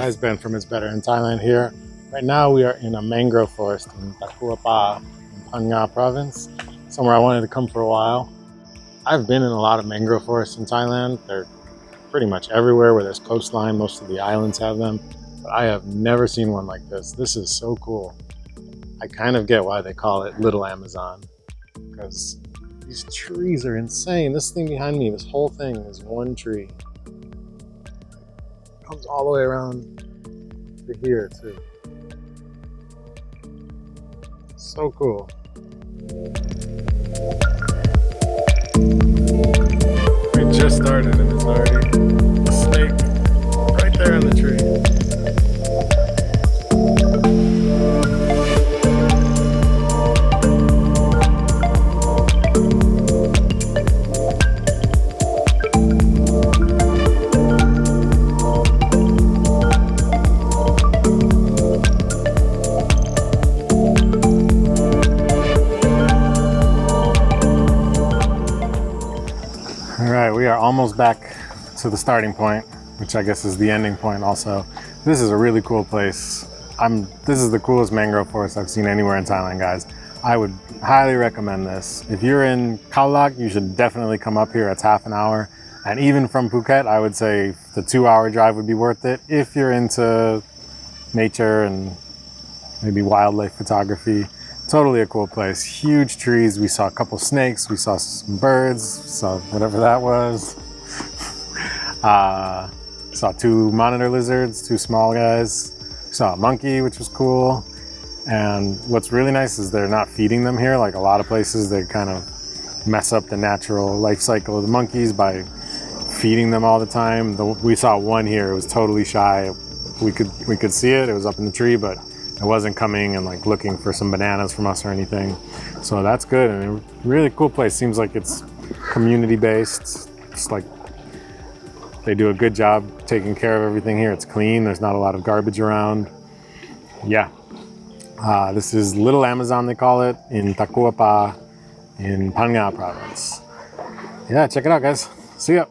has been from It's Better in Thailand here. Right now we are in a mangrove forest in Takua in Phang province, somewhere I wanted to come for a while. I've been in a lot of mangrove forests in Thailand. They're pretty much everywhere where there's coastline. Most of the islands have them, but I have never seen one like this. This is so cool. I kind of get why they call it Little Amazon, because these trees are insane. This thing behind me, this whole thing is one tree. It comes all the way around to here too. So cool. We just started and it's already a snake right there on the tree. Alright, we are almost back to the starting point, which I guess is the ending point also. This is a really cool place. This is the coolest mangrove forest I've seen anywhere in Thailand, guys. I would highly recommend this. If you're in Khao Lak, you should definitely come up here. It's half an hour. And even from Phuket, I would say the 2-hour drive would be worth it if you're into nature and maybe wildlife photography. Totally a cool place. Huge trees. We saw a couple snakes. We saw some birds. Saw whatever that was. Saw 2 monitor lizards, 2 small guys. Saw a monkey, which was cool. And what's really nice is they're not feeding them here. Like a lot of places, they kind of mess up the natural life cycle of the monkeys by feeding them all the time. We saw one here. It was totally shy. We could see it. It was up in the tree, but it wasn't coming and like looking for some bananas from us or anything. So that's good, and a really cool place. Seems like it's community based. It's like they do a good job taking care of everything here. It's clean. There's not a lot of garbage around. Yeah. This is Little Amazon, they call it, in Takua in Phang province. Yeah, check it out, guys. See ya.